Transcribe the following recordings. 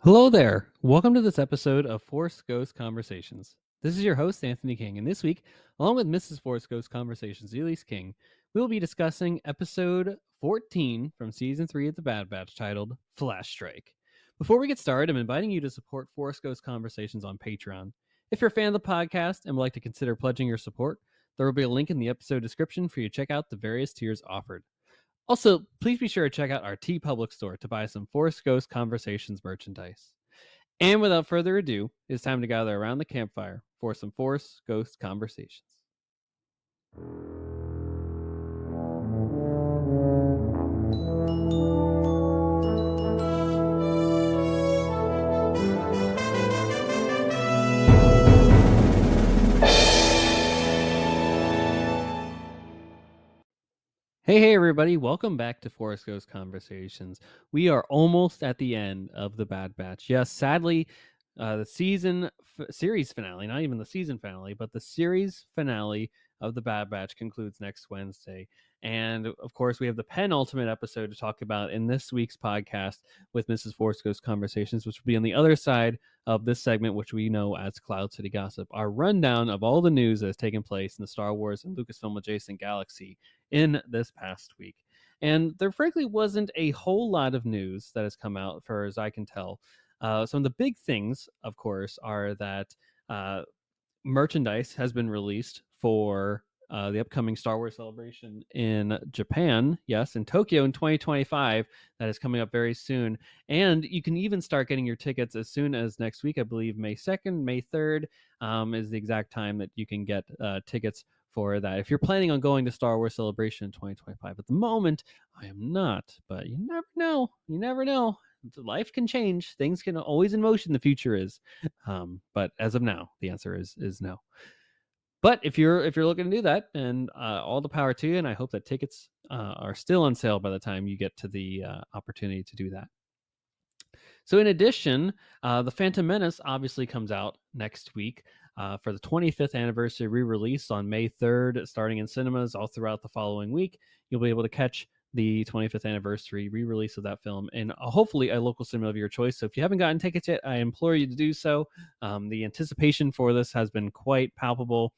Hello there. Welcome to this episode of Force Ghost Conversations. This is your host, Anthony King, and this week, along with Mrs. Force Ghost Conversations, Elise King, we will be discussing episode 14 from season 3 of The Bad Batch titled Flash Strike. Before we get started, I'm inviting you to support Force Ghost Conversations on Patreon. If you're a fan of the podcast and would like to consider pledging your support, there will be a link in the episode description for you to check out the various tiers offered. Also, please be sure to check out our TeePublic store to buy some Force Ghost Conversations merchandise. And without further ado, it's time to gather around the campfire for some Force Ghost Conversations. Hey, everybody. Welcome back to Force Ghost Conversations. We are almost at the end of The Bad Batch. Yes, sadly, the series finale, not even the season finale, but the series finale of The Bad Batch concludes next Wednesday. And, of course, we have the penultimate episode to talk about in this week's podcast with Mrs. Force Ghost Conversations, which will be on the other side of this segment, which we know as Cloud City Gossip, our rundown of all the news that has taken place in the Star Wars and Lucasfilm adjacent galaxy in this past week. And there frankly wasn't a whole lot of news that has come out, for as I can tell. Some of the big things, of course, are that merchandise has been released for the upcoming Star Wars celebration in Japan, yes, in Tokyo in 2025. That is coming up very soon. And you can even start getting your tickets as soon as next week. I believe May 2nd, May 3rd is the exact time that you can get tickets for that. If you're planning on going to Star Wars Celebration in 2025, at the moment, I am not, but you never know. You never know. Life can change. Things can always in motion. The future is, but as of now, the answer is no. But if you're looking to do that, and all the power to you, and I hope that tickets are still on sale by the time you get to the opportunity to do that. So in addition, The Phantom Menace obviously comes out next week for the 25th anniversary re-release on May 3rd, starting in cinemas all throughout the following week. You'll be able to catch the 25th anniversary re-release of that film in hopefully a local cinema of your choice. So if you haven't gotten tickets yet, I implore you to do so. The anticipation for this has been quite palpable.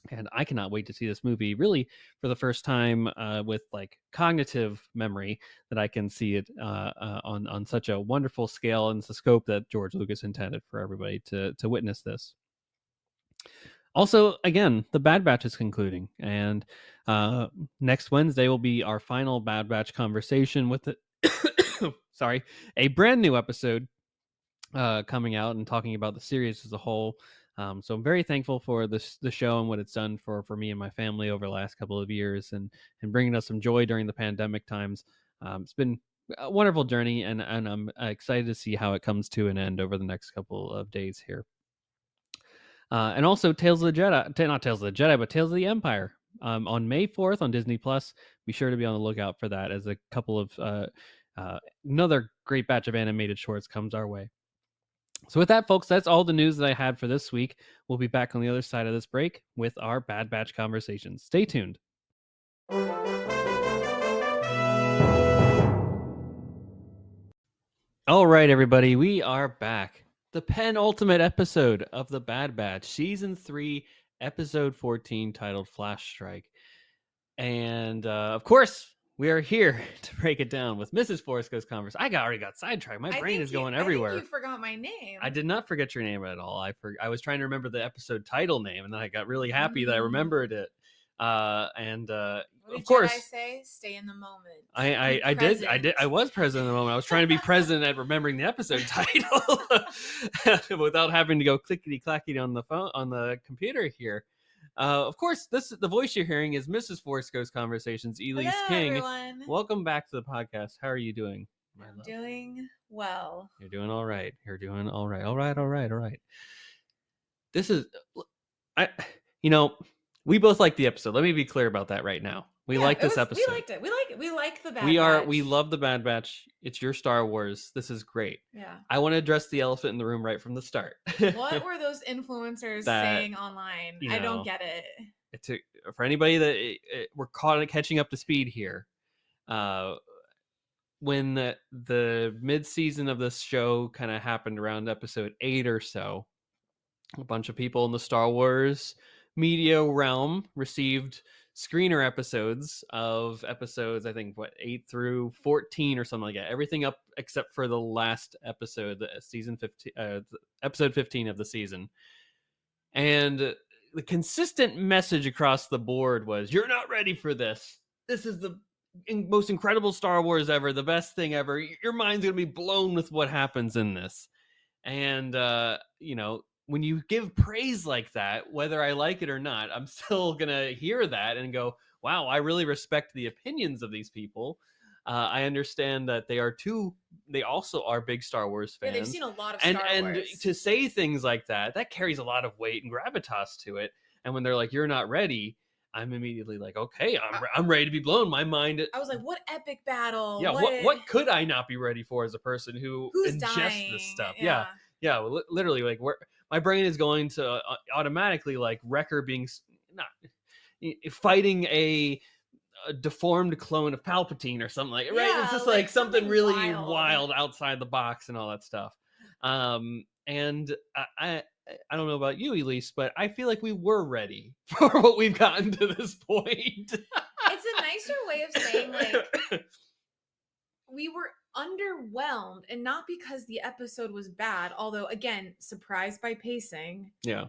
And I cannot wait to see this movie really for the first time with like cognitive memory, that I can see it on such a wonderful scale and the scope that George Lucas intended for everybody to witness this. Also, again, the Bad Batch is concluding, and next Wednesday will be our final Bad Batch conversation with a brand new episode coming out and talking about the series as a whole. So I'm very thankful for the show and what it's done for me and my family over the last couple of years, and bringing us some joy during the pandemic times. It's been a wonderful journey, and I'm excited to see how it comes to an end over the next couple of days here. And also Tales of the Jedi, not Tales of the Jedi, but Tales of the Empire on May 4th on Disney Plus. Be sure to be on the lookout for that, as a couple of another great batch of animated shorts comes our way. So with that, folks, that's all the news that I had for this week. We'll be back on the other side of this break with our Bad Batch conversations. Stay tuned. All right, everybody, we are back. The penultimate episode of The Bad Batch, Season 3, Episode 14, titled Flash Strike. And, of course, we are here to break it down with Mrs. Force Ghost Converse. I already got sidetracked. My brain is going everywhere. I think you forgot my name. I did not forget your name at all. I was trying to remember the episode title name, and then I got really happy that I remembered it. Of course, Jedi say, stay in the moment. I did. I was present in the moment. I was trying to be present at remembering the episode title without having to go clickety clackety on the phone on the computer here. Of course, the voice you're hearing is Mrs. Force Ghost Conversations, Elise King. Everyone. Welcome back to the podcast. How are you doing? I'm doing well. You're doing all right. You're doing all right. All right. This is, we both like the episode. Let me be clear about that right now. We like this episode. We liked it. We like the Bad Batch. We love the Bad Batch. It's your Star Wars. This is great. Yeah. I want to address the elephant in the room right from the start. What were those influencers saying online? I don't get it. For anybody that we're catching up to speed here. when the mid-season of this show kind of happened around episode 8 or so, a bunch of people in the Star Wars media realm received screener episodes of episodes, I think, 8 through 14 or something like that. Everything up except for the last episode, the season 15, episode 15 of the season. And the consistent message across the board was, you're not ready for this. This is the most incredible Star Wars ever, the best thing ever. Your mind's going to be blown with what happens in this. And, when you give praise like that, whether I like it or not, I'm still going to hear that and go, wow, I really respect the opinions of these people. I understand that they also are big Star Wars fans. Yeah, they've seen a lot of Star Wars. And to say things like that carries a lot of weight and gravitas to it. And when they're like, you're not ready, I'm immediately like, okay, I'm ready to be blown. My mind. I was like, what epic battle. Yeah, what could I not be ready for as a person who's ingests dying? This stuff? Yeah. Literally, like, my brain is going to automatically, like, Wrecker being fighting a deformed clone of Palpatine or something like, right? It's just like something really wild outside the box and all that stuff. And I don't know about you, Elise, but I feel like we were ready for what we've gotten to this point. It's a nicer way of saying, like, we were underwhelmed, and not because the episode was bad, although, again, surprised by pacing. Yeah.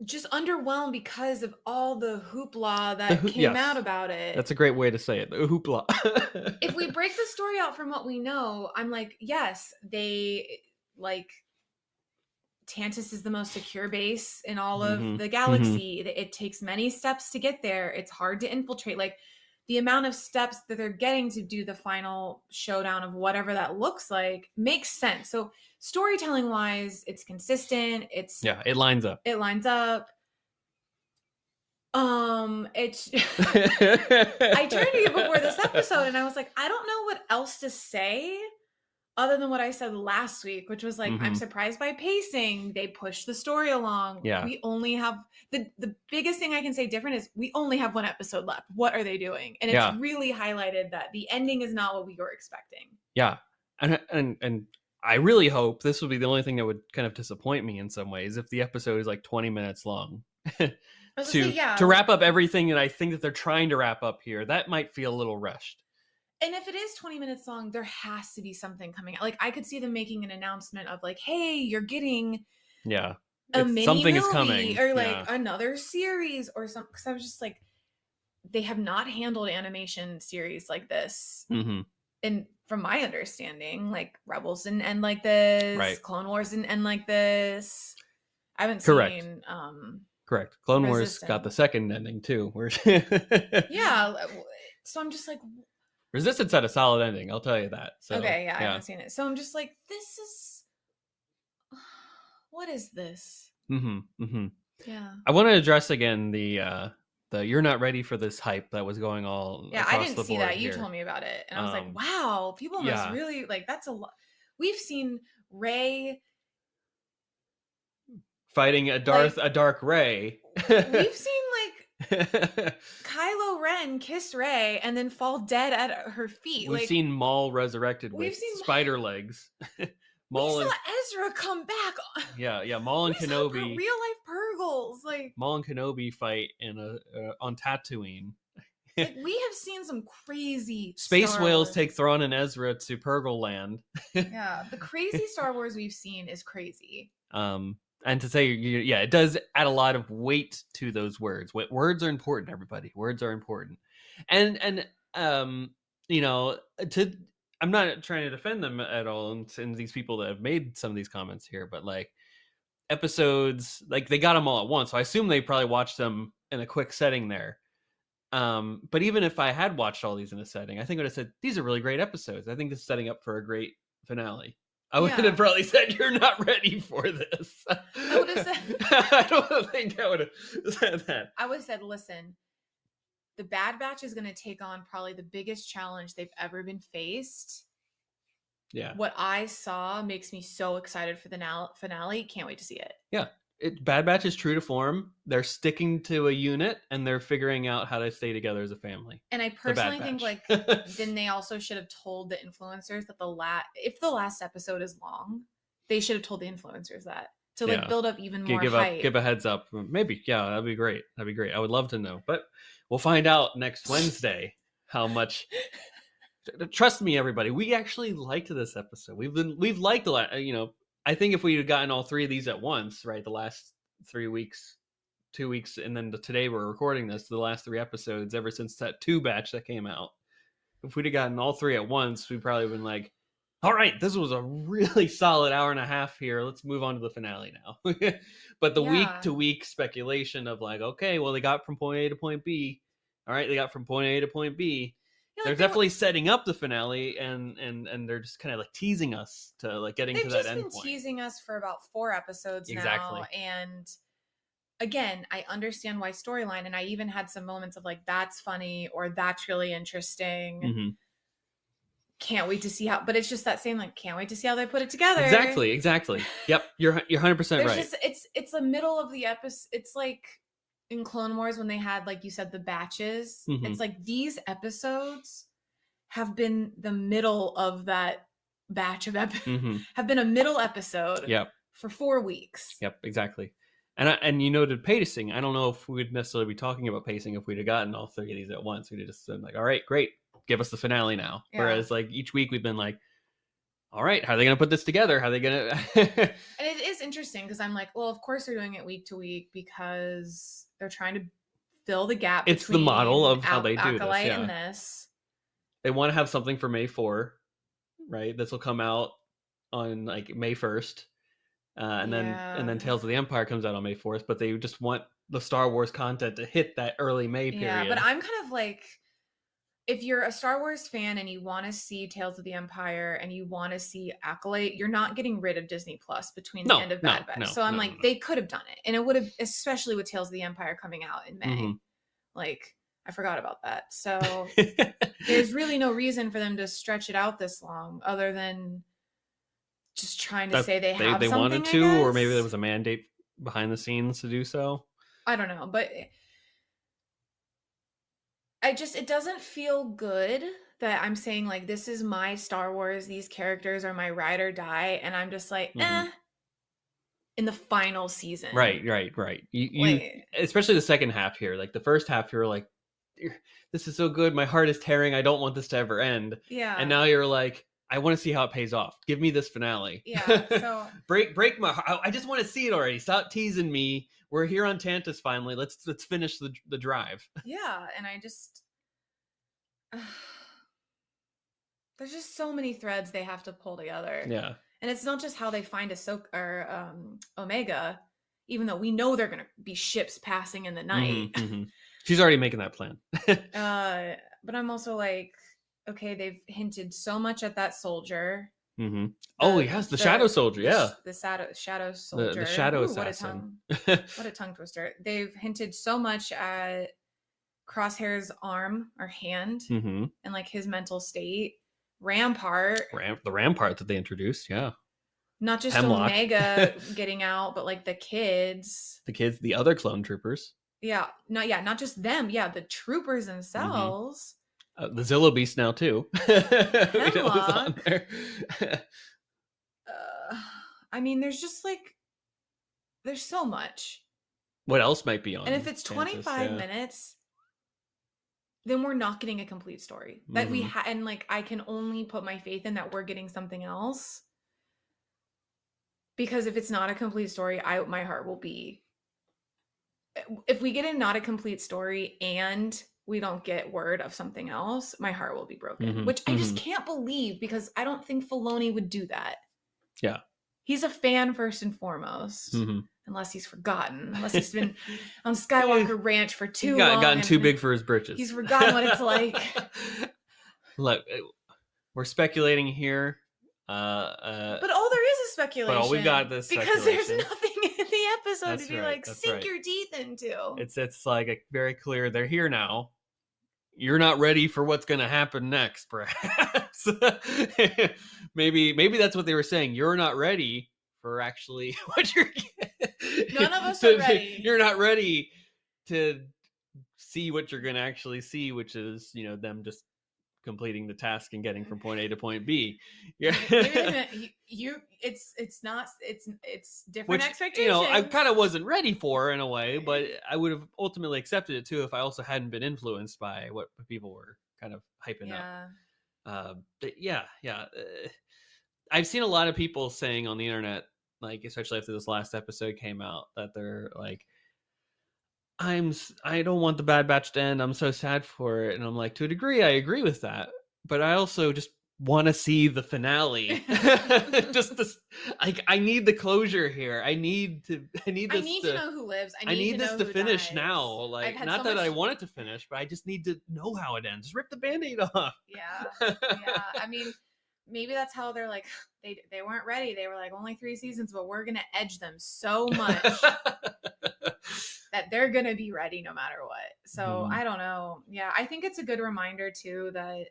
Just underwhelmed because of all the hoopla that came out about it. That's a great way to say it. The hoopla. If we break the story out from what we know, I'm like, yes, they, like, Tantus is the most secure base in all of the galaxy. It takes many steps to get there. It's hard to infiltrate. Like, the amount of steps that they're getting to do the final showdown of whatever that looks like makes sense. So storytelling wise, it's consistent. It lines up. It's I turned to you before this episode and I was like, I don't know what else to say other than what I said last week, which was like, I'm surprised by pacing. They push the story along. Yeah. We only have the biggest thing I can say different is we only have one episode left. What are they doing? And it's really highlighted that the ending is not what we were expecting. Yeah. And I really hope this will be the only thing that would kind of disappoint me in some ways if the episode is like 20 minutes long. to wrap up everything that I think that they're trying to wrap up here. That might feel a little rushed. And if it is 20 minutes long, there has to be something coming out. Like, I could see them making an announcement of like, hey, you're getting a mini something movie is coming. Or like another series or something. Because I was just like, they have not handled animation series like this. And from my understanding, like Rebels didn't end like this. Right. Clone Wars didn't end like this. I haven't seen Correct. Clone Wars got the second ending too. Yeah. So I'm just like, Resistance had a solid ending, I'll tell you that. So, okay, I haven't seen it. So I'm just like, this is... What is this? Yeah. I want to address again the you're not ready for this hype that was going all across I didn't see that. Here. You told me about it. And I was like, wow, people must really... Like, that's a lot. We've seen Rey... fighting a dark Rey. We've seen, Kylo Ren kiss Rey and then fall dead at her feet. We've seen Maul resurrected with spider legs. Maul saw Ezra come back. Yeah. Maul and Kenobi. Real life Purgles. Maul and Kenobi fight on Tatooine. We have seen some crazy space whales take Thrawn and Ezra to Purgle Land. Yeah, the crazy Star Wars we've seen is crazy. And to say, it does add a lot of weight to those words. Words are important, everybody. Words are important. And I'm not trying to defend them at all, and these people that have made some of these comments here, but like episodes, like they got them all at once. So I assume they probably watched them in a quick setting there. But even if I had watched all these in a setting, I think I would have said, these are really great episodes. I think this is setting up for a great finale. I would have probably said, you're not ready for this. I would have said... I don't think I would have said that. I would have said, listen, the Bad Batch is going to take on probably the biggest challenge they've ever been faced. Yeah. What I saw makes me so excited for the finale. Can't wait to see it. Yeah. Bad Batch is true to form. They're sticking to a unit and they're figuring out how to stay together as a family. And I personally think like then they also should have told the influencers that if the last episode is long, they should have told the influencers that to like build up even more hype. Give a heads up. Maybe. Yeah, that'd be great. I would love to know. But we'll find out next Wednesday how much. Trust me, everybody. We actually liked this episode. We've liked a lot. I think if we had gotten all 3 of these at once, right, the last 3 weeks, 2 weeks, and then today we're recording this, the last 3 episodes ever since that 2 batch that came out. If we'd have gotten all 3 at once, we'd probably been like, all right, this was a really solid hour and a half here. Let's move on to the finale now. But the week to week speculation of like, okay, well, they got from point A to point B. All right, they got from point A to point B. They're definitely setting up the finale, and they're just kind of like teasing us to like getting to that end point. They've just been teasing us for about 4 episodes now, and again, I understand why storyline, and I even had some moments of like, that's funny or that's really interesting. Mm-hmm. Can't wait to see how, but it's just that same like, can't wait to see how they put it together. Exactly. Yep, you're 100% right. It's the middle of the episode. It's like in Clone Wars when they had, like you said, the batches. Mm-hmm. It's like these episodes have been the middle of that batch of have been a middle episode for 4 weeks. Yep, exactly. And you noted pacing. I don't know if we would necessarily be talking about pacing if we'd have gotten all 3 of these at once. We'd have just been like, all right, great, give us the finale now. Yeah. Whereas like each week we've been like, all right, how are they going to put this together? How are they going to... And it is interesting because I'm like, well, of course they're doing it week to week because they're trying to fill the gap. It's the model of how they do this. Yeah. And this. They want to have something for May 4, right? This will come out on like May 1st. And then Tales of the Empire comes out on May 4th, but they just want the Star Wars content to hit that early May period. Yeah, but I'm kind of like, if you're a Star Wars fan and you want to see Tales of the Empire and you want to see Acolyte, you're not getting rid of Disney Plus between the end of Bad Batch. So I'm like, they could have done it. And it would have, especially with Tales of the Empire coming out in May. Mm-hmm. Like, I forgot about that. So there's really no reason for them to stretch it out this long other than just trying to say they have something, wanted to, or maybe there was a mandate behind the scenes to do so. I don't know, but it doesn't feel good that I'm saying like, this is my Star Wars, these characters are my ride or die, and I'm just like, in the final season. Right. You especially the second half here. Like the first half, you're like, this is so good, my heart is tearing, I don't want this to ever end. Yeah. And now you're like, I want to see how it pays off. Give me this finale. Yeah. So break my heart. I just want to see it already. Stop teasing me. We're here on Tantus finally. Let's finish the drive. Yeah, and I just there's just so many threads they have to pull together. Yeah. And it's not just how they find Ahsoka or Omega, even though we know they're gonna be ships passing in the night. Mm-hmm. She's already making that plan. But I'm also like, okay, they've hinted so much at that soldier. Mm-hmm. Oh, yes, the Shadow Soldier, yeah. The Shadow Soldier. The Shadow Assassin. What a tongue twister. They've hinted so much at Crosshair's arm or hand and like his mental state. Rampart. The Rampart that they introduced, yeah. Not just Hemlock. Omega getting out, but like the kids. The other clone troopers. Yeah, not just them. Yeah, the troopers themselves. The Zillo Beast now too. Hemlock. I mean, there's just like, there's so much. What else might be on? And if it's 25 minutes, then we're not getting a complete story that we and like, I can only put my faith in that we're getting something else. Because if it's not a complete story, my heart will be. If we get not a complete story and we don't get word of something else, my heart will be broken, which I just can't believe because I don't think Filoni would do that. Yeah. He's a fan first and foremost, unless he's forgotten, unless he's been on Skywalker Ranch for too long. Gotten too big for his britches. He's forgotten what it's like. Look, we're speculating here. But all there is speculation. But all we got this because there's nothing in the episode that's to be right, like sink your teeth into. It's like a very clear. They're here now. You're not ready for what's going to happen next, perhaps. maybe that's what they were saying. You're not ready for actually what you're None of us are ready. You're not ready to see what you're going to actually see, which is, you know, them just completing the task and getting from point A to point B. Yeah. It's different Which, expectations. you know, I kind of wasn't ready for in a way, but I would have ultimately accepted it too if I also hadn't been influenced by what people were kind of hyping up. Yeah. I've seen a lot of people saying on the internet, like, especially after this last episode came out, that they're like, I don't want the Bad Batch to end. I'm so sad for it. And I'm like, to a degree, I agree with that. But I also just want to see the finale. Just this, like, I need the closure here. I need to know who lives. I need this to finish dies. now. Like, not that I want it to finish, but I just need to know how it ends. Just rip the Band-Aid off. Yeah. I mean, maybe that's how they're like, they weren't ready. They were like, only 3 seasons, but we're gonna edge them so much that they're gonna be ready no matter what. So I don't know. Yeah, I think it's a good reminder too that,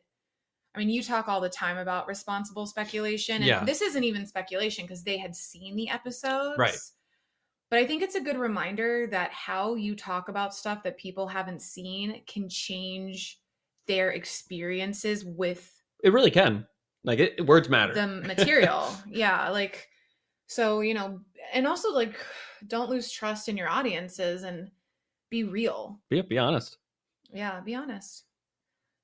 I mean, you talk all the time about responsible speculation, and this isn't even speculation because they had seen the episodes. Right. But I think it's a good reminder that how you talk about stuff that people haven't seen can change their experiences with. It really can. Like, words matter. The material. Yeah. Like, so, you know, and also, like, don't lose trust in your audiences and be real. Be honest. Yeah, be honest.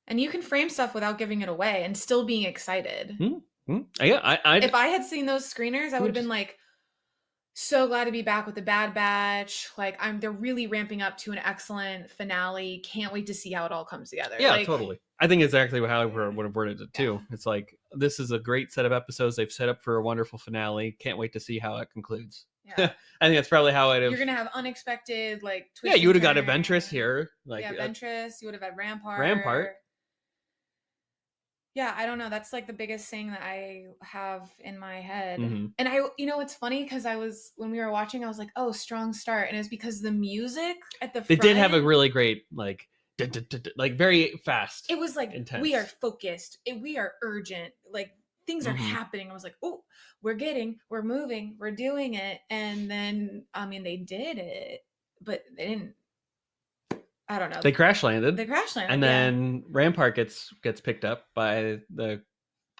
And you can frame stuff without giving it away and still being excited. Mm-hmm. Yeah, if I had seen those screeners, I would have been like, so glad to be back with the Bad Batch. Like, they're really ramping up to an excellent finale. Can't wait to see how it all comes together. Yeah, like, totally. I think exactly how I would have worded it too. Yeah. It's like, this is a great set of episodes. They've set up for a wonderful finale. Can't wait to see how it concludes. Yeah. I think that's probably how I'd have. You're gonna have unexpected, like, twists. Yeah, you would have got a Ventress here. Like, Ventress. You would have had Rampart. Rampart. Yeah, I don't know. That's like the biggest thing that I have in my head. Mm-hmm. And it's funny because when we were watching, I was like, oh, strong start. And it was because the music at the front. They did have a really great, like very fast. It was like, intense. We are focused. We are urgent. Like, things are happening. I was like, oh, we're moving, we're doing it. And then, I mean, they did it, but they didn't. I don't know. They crash landed. And then Rampart gets picked up by the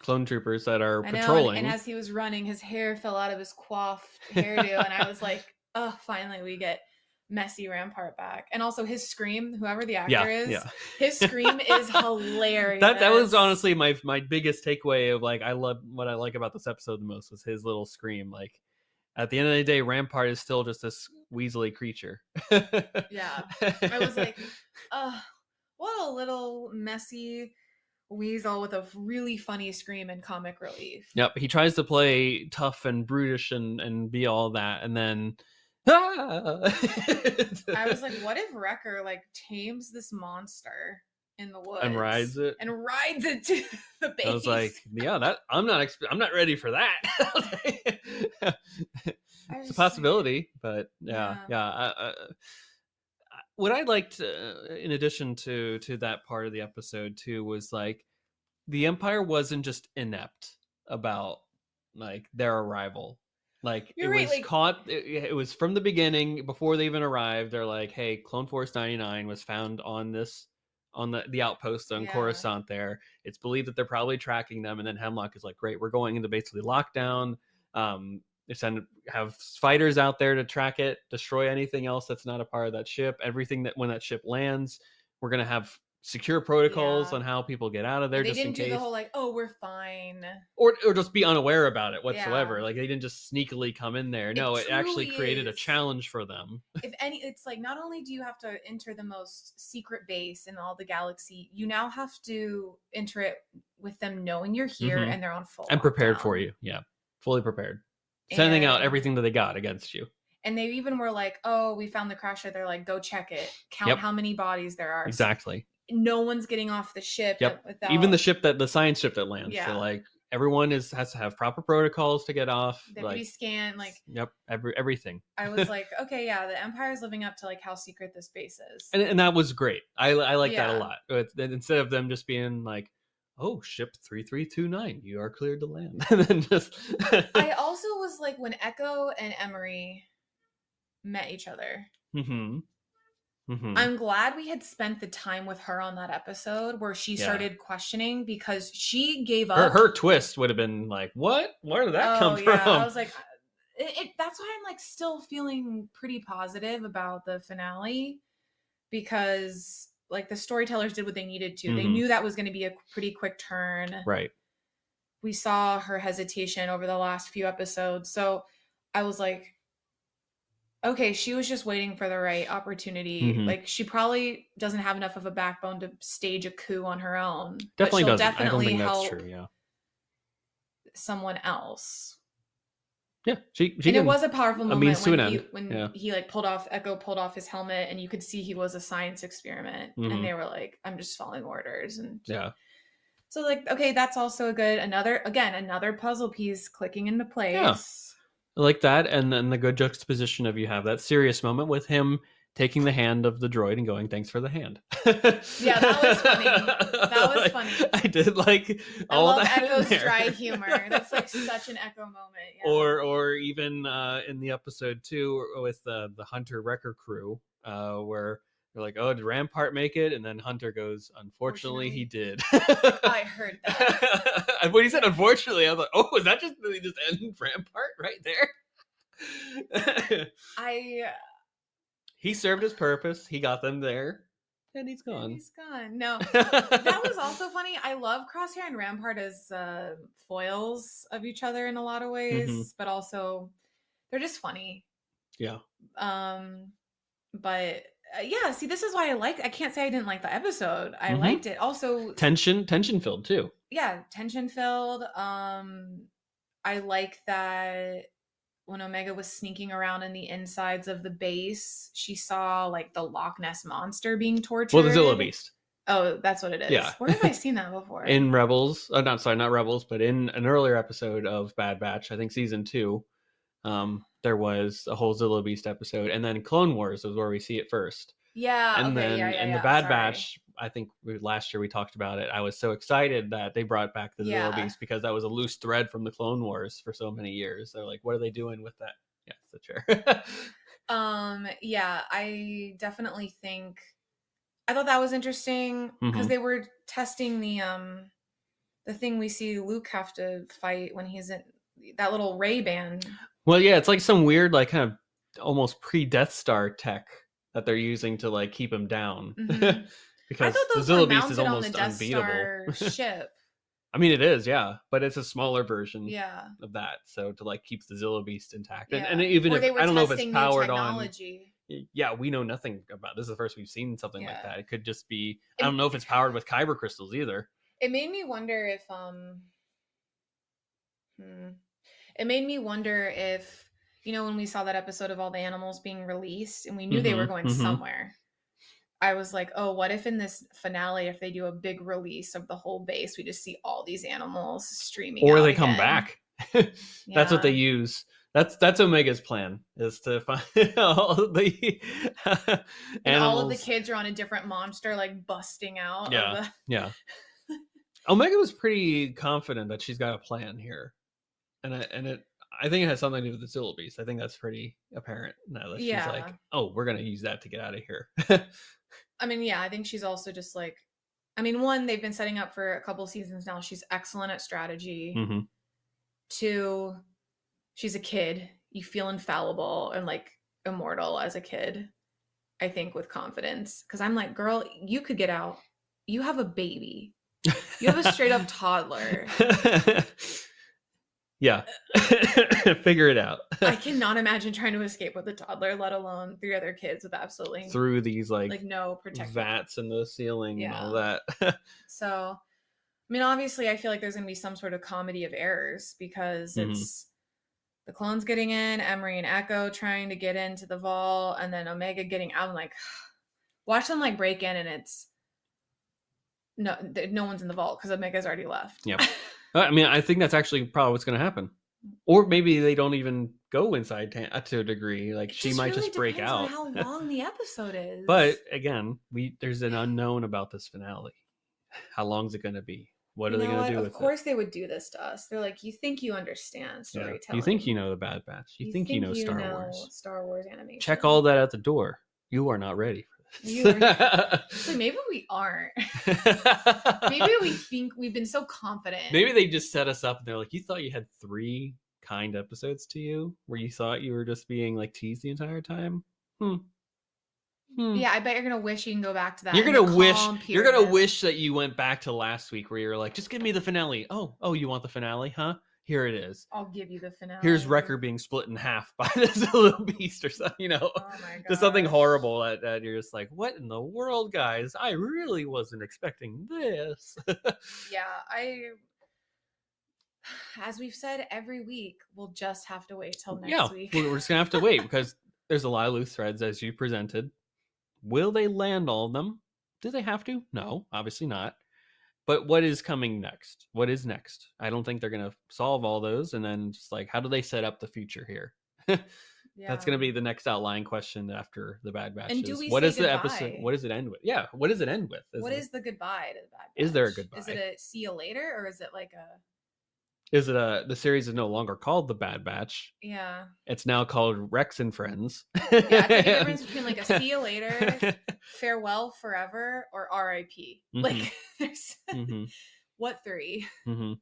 clone troopers that are patrolling. And as he was running, his hair fell out of his coiffed hairdo. And I was like, oh, finally we get messy Rampart back. And also his scream, whoever the actor is, his scream is hilarious. That was honestly my biggest takeaway of, like, what I like about this episode the most was his little scream. Like, at the end of the day, Rampart is still just this weaselly creature. Yeah. I was like, what a little messy weasel with a really funny scream and comic relief. Yep. He tries to play tough and brutish and be all that. And then, I was like, what if Wrecker, like, tames this monster in the woods and rides it to the base? I was like, yeah, I'm not ready for that. It's a possibility, but yeah. What I liked, in addition to that part of the episode too, was like the Empire wasn't just inept about, like, their arrival. Like, it was caught. It was from the beginning, before they even arrived. They're like, hey, Clone Force 99 was found on the outpost on Coruscant there. It's believed that they're probably tracking them. And then Hemlock is like, great, we're going into basically lockdown. They have fighters out there to track it, destroy anything else that's not a part of that ship. Everything that when that ship lands, we're going to have secure protocols on how people get out of there. They didn't do the whole, like, oh, we're fine. Or just be unaware about it whatsoever. Like, they didn't just sneakily come in there. No, it actually created a challenge for them. It's like, not only do you have to enter the most secret base in all the galaxy, you now have to enter it with them knowing you're here and they're on full and prepared for you. Yeah, fully prepared. Sending out everything that they got against you. And they even were like, oh, we found the crasher. They're like, go check it. Count how many bodies there are. Exactly. No one's getting off the ship. Without... Even the science ship that lands. Yeah. So, like, everyone has to have proper protocols to get off. They have to be scanned. Like, everything. I was like, okay, yeah, the Empire's living up to, like, how secret this base is. And that was great. I like that a lot. But instead of them just being like, oh, ship 3329, you are cleared to land. And then just I also was like, when Echo and Emery met each other. Mm-hmm. Mm-hmm. I'm glad we had spent the time with her on that episode where she started questioning, because she gave up. Her twist would have been like, what? Where did that come from? I was like, that's why I'm like still feeling pretty positive about the finale, because like the storytellers did what they needed to. They knew that was going to be a pretty quick turn. Right. We saw her hesitation over the last few episodes. So I was like, okay, she was just waiting for the right opportunity. Like, she probably doesn't have enough of a backbone to stage a coup on her own. Definitely she'll doesn't. definitely I don't think help that's true. Yeah. someone else. Yeah, she and it was a powerful moment when he like Echo pulled off his helmet, and you could see he was a science experiment, and they were like, I'm just following orders. And so like, okay, that's also another puzzle piece clicking into place. I like that. And then the good juxtaposition of, you have that serious moment with him taking the hand of the droid and going, thanks for the hand. Yeah, that was funny. That was funny. I did like all I love that Echo's dry humor. That's like such an Echo moment. Yeah. Or even in the episode 2 with the Hunter Wrecker crew, where they're like, oh, did Rampart make it? And then Hunter goes, unfortunately he did. I heard that. When he said unfortunately, I was like, oh, is that just end Rampart right there? He served his purpose. He got them there. And he's gone. No, that was also funny. I love Crosshair and Rampart as foils of each other in a lot of ways, but also they're just funny. Yeah. But yeah, see, this is why I can't say I didn't like the episode. I liked it. Also, tension filled too. Yeah, tension filled. I like that when Omega was sneaking around in the insides of the base, she saw like the Loch Ness monster being tortured. Well, the Zillo Beast. Oh, that's what it is. Yeah. Where have I seen that before? In Rebels. Oh, not Rebels, but in an earlier episode of Bad Batch, I think season 2, there was a whole Zillo Beast episode. And then Clone Wars is where we see it first. Yeah. And then in the Bad Batch, I think last year we talked about it. I was so excited that they brought back the Zillo Beast, because that was a loose thread from the Clone Wars for so many years. They're like, what are they doing with that? Yeah, it's a chair. Yeah, I definitely think I thought that was interesting, because they were testing the thing we see Luke have to fight when he's in that little Ray band. Well, yeah, it's like some weird, like, kind of almost pre-Death Star tech that they're using to like keep him down. Because the Zillo Beast is almost unbeatable. Ship. I mean, it is, yeah, but it's a smaller version of that. So to like keep the Zillo Beast intact, and even if I don't know if it's powered on. Yeah, we know nothing about this. Is the first we've seen something like that. It could just be. I don't know if it's powered with kyber crystals either. It made me wonder if It made me wonder if, when we saw that episode of all the animals being released, and we knew they were going somewhere. I was like, oh, what if in this finale, if they do a big release of the whole base, we just see all these animals streaming or out they come back. That's what they use. That's Omega's plan, is to find all the animals. And all of the kids are on a different monster, like busting out. Yeah. Omega was pretty confident that she's got a plan here, and I think it has something to do with the Zillo Beast. I think that's pretty apparent now that she's like, oh, we're gonna use that to get out of here. I mean, yeah, I think she's also just like, one, they've been setting up for a couple seasons now. She's excellent at strategy. 2, she's a kid. You feel infallible and like immortal as a kid, I think, with confidence. Because I'm like, girl, you could get out. You have a baby. You have a straight up toddler. Yeah. Figure it out. I cannot imagine trying to escape with a toddler, let alone 3 other kids with absolutely through these like no protection, vats in the ceiling and all that. So, obviously I feel like there's going to be some sort of comedy of errors, because it's the clones getting in, Emery and Echo trying to get into the vault, and then Omega getting out. I'm like, watch them like break in, and it's no one's in the vault because Omega's already left. Yep. I think that's actually probably what's going to happen. Or maybe they don't even go inside to a degree. Like, she might just break out. On how long the episode is. But again, there's an unknown about this finale. How long is it going to be? What You are they know going to what? do Of with it? course they would do this to us. They're like, you think you understand Yeah. storytelling. You think you know the Bad Batch. You think you know Star Wars. Star Wars animation. Check all that at the door. You are not ready for this. You are. So maybe we aren't. Maybe we think we've been so confident. Maybe they just set us up and they're like, you thought you had 3 kind episodes to you where you thought you were just being like teased the entire time? Yeah, I bet you're gonna wish you can go back to that. You're gonna wish that you went back to last week where you're like, just give me the finale. Oh, you want the finale, huh? Here it is. I'll give you the finale. Here's Wrecker being split in half by the Zillo Beast or something, Oh my god. just something horrible that you're just like, what in the world, guys? I really wasn't expecting this. Yeah, as we've said every week, we'll just have to wait till next week. We're just gonna have to wait because there's a lot of loose threads as you presented. Will they land all of them? Do they have to? No, obviously not. But what is coming next? What is next? I don't think they're going to solve all those. And then just like, how do they set up the future here? That's going to be the next outlying question after the Bad Batch. And do we what say is the goodbye? episode? What does it end with? Yeah. What does it end with? What is the goodbye to the Bad Batch? Is there a goodbye? Is it a see you later, or is it like a? Is it the series is no longer called The Bad Batch? Yeah. It's now called Rex and Friends. Yeah, it's like a difference between like a see you later, farewell forever, or R.I.P. Mm-hmm. Like, there's what 3? Mm-hmm.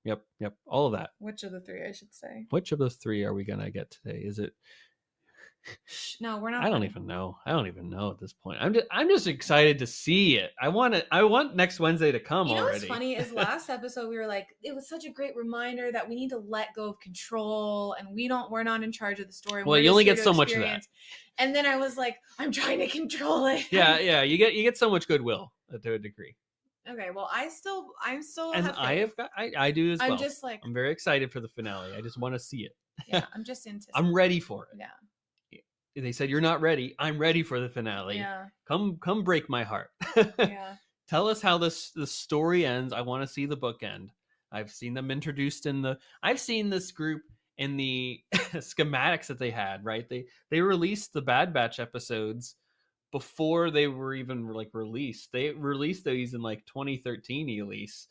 Yep. All of that. Which of the 3, I should say? Which of those 3 are we gonna get today? Is it? No, we're not. I don't even know. At this point. I'm just excited to see it. I want next Wednesday to come already. What's funny is last episode we were like, it was such a great reminder that we need to let go of control and we're not in charge of the story. Well, you only get so much of that. And then I was like, I'm trying to control it. Yeah. You get so much goodwill to a degree. Okay, well, I'm still. And I do as well. I'm just like, I'm very excited for the finale. I just want to see it. Yeah, I'm just into. I'm ready for it. Yeah. They said you're not ready. I'm ready for the finale. Yeah. Come break my heart. Yeah. Tell us how the story ends. I want to see the book end. I've seen them introduced I've seen this group in the schematics that they had, right? They released the Bad Batch episodes before they were even like released. They released these in like 2013 release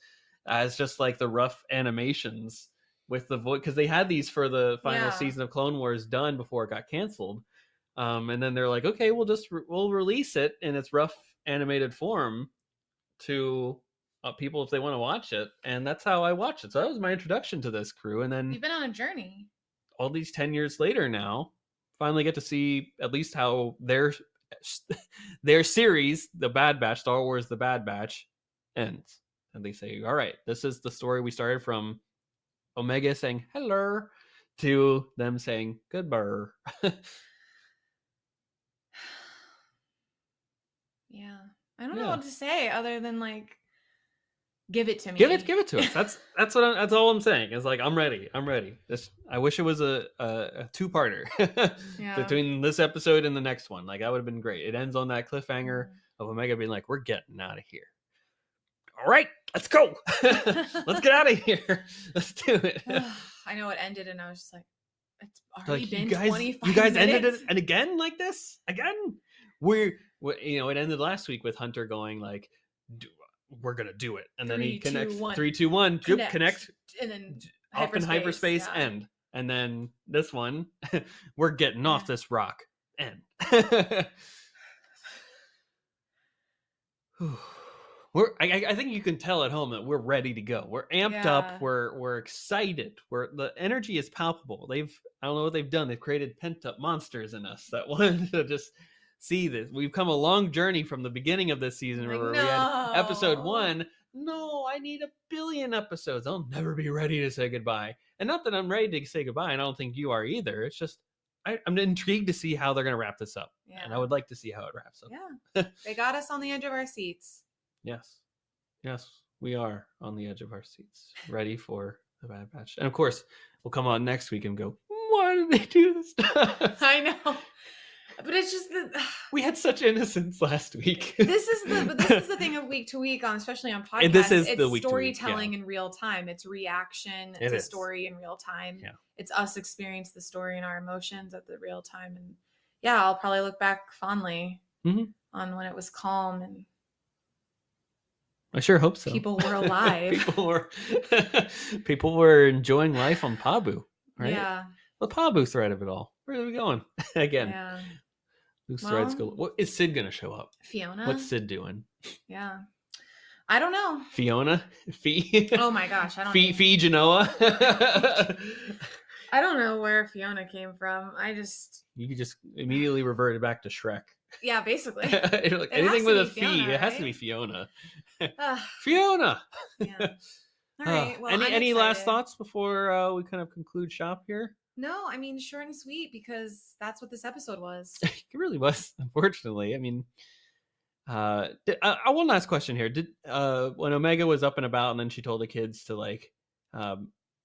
as just like the rough animations with the voice, because they had these for the final season of Clone Wars done before it got canceled. And then they're like, okay, we'll release it in its rough animated form to people if they want to watch it. And that's how I watched it. So that was my introduction to this crew. And then you've been on a journey. All these 10 years later now, finally get to see at least how their series, The Bad Batch, Star Wars The Bad Batch, ends. And they say, all right, this is the story we started from Omega saying hello to them saying goodbye. Yeah. I don't know what to say other than like, give it to me. Give it to us. That's all I'm saying. It's like, I'm ready. I wish it was a 2-parter between this episode and the next one. Like, that would have been great. It ends on that cliffhanger of Omega being like, we're getting out of here. All right, let's go. Let's get out of here. Let's do it. I know it ended and I was just like, it's already been 25 minutes. You guys ended it and again like this? Again? It ended last week with Hunter going like, we're gonna do it, and then he connects 3, 2, 1, connect, and then off in hyperspace, end, and then this one, we're getting off this rock, end. I think you can tell at home that we're ready to go. We're amped up. We're excited. The energy is palpable. I don't know what they've done. They've created pent up monsters in us that want to just see this. We've come a long journey from the beginning of this season where we had episode 1. No, I need 1 billion episodes. I'll never be ready to say goodbye. And not that I'm ready to say goodbye, and I don't think you are either. It's just I'm intrigued to see how they're going to wrap this up. Yeah. And I would like to see how it wraps up. Yeah. They got us on the edge of our seats. Yes, we are on the edge of our seats, ready for the Bad Batch. And of course, we'll come on next week and go, why did they do this stuff? I know. But it's just we had such innocence last week. This is the thing of week to week, especially on podcasts. And this is it's the week storytelling in real time. It's reaction to story in real time. Yeah. It's us experience the story and our emotions at the real time. And yeah, I'll probably look back fondly on when it was calm and I sure hope so. People were alive. people were enjoying life on Pabu, right? Yeah. The Pabu thread of it all. Where are we going? Again. Yeah. Whose Well, threads go? What is Sid gonna show up? Fiona. What's Sid doing? Yeah. I don't know. Fiona? Oh my gosh, I don't Fee Genoa? I don't know where Fiona came from. You just immediately reverted back to Shrek. Yeah, basically. Like, anything with a fee, right? It has to be Fiona. Fiona. Yeah. All right. Well, any last thoughts before we kind of conclude shop here? No, I mean short and sweet because that's what this episode was. It really was, unfortunately. I mean, one last question here. Did when Omega was up and about and then she told the kids to like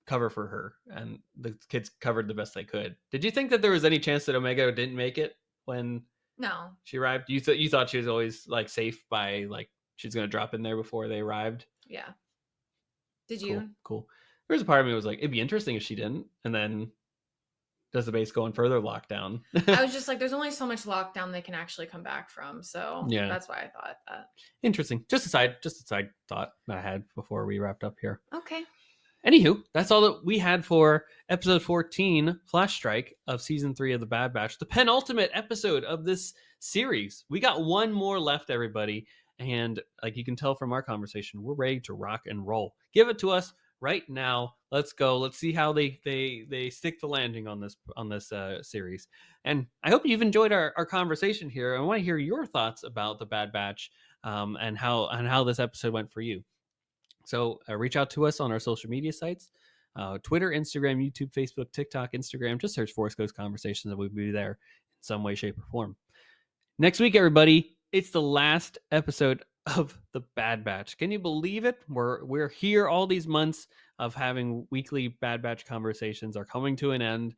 cover for her and the kids covered the best they could, did you think that there was any chance that Omega didn't make it when she arrived? You thought she was always like safe by like she's gonna drop in there before they arrived? Yeah. Did you? Cool. There was a part of me that was like, it'd be interesting if she didn't, and then does the base go in further lockdown? I was just like, there's only so much lockdown they can actually come back from. So yeah, that's why I thought that. Interesting. Just a side thought I had before we wrapped up here. Okay. Anywho, that's all that we had for episode 14, Flash Strike of season 3 of the Bad Batch, the penultimate episode of this series. We got one more left, everybody. And like you can tell from our conversation, we're ready to rock and roll. Give it to us right now. Let's go. Let's see how they stick the landing on this series. And I hope you've enjoyed our conversation here. I want to hear your thoughts about the Bad Batch and how this episode went for you. So reach out to us on our social media sites, Twitter, Instagram, YouTube, Facebook, TikTok, Instagram. Just search Force Ghost Conversations and we'll be there in some way, shape, or form. Next week, everybody, it's the last episode of the Bad Batch. Can you believe it? We're here. All these months of having weekly Bad Batch conversations are coming to an end.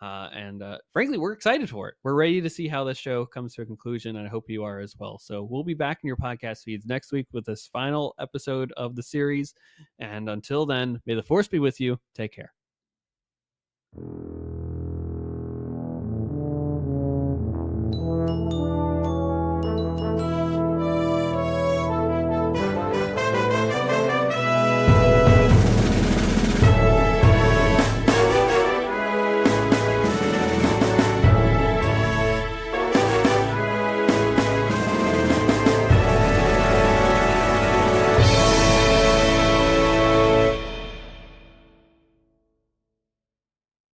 And frankly, we're excited for it. We're ready to see how this show comes to a conclusion, and I hope you are as well. So we'll be back in your podcast feeds next week with this final episode of the series. And until then, may the Force be with you. Take care.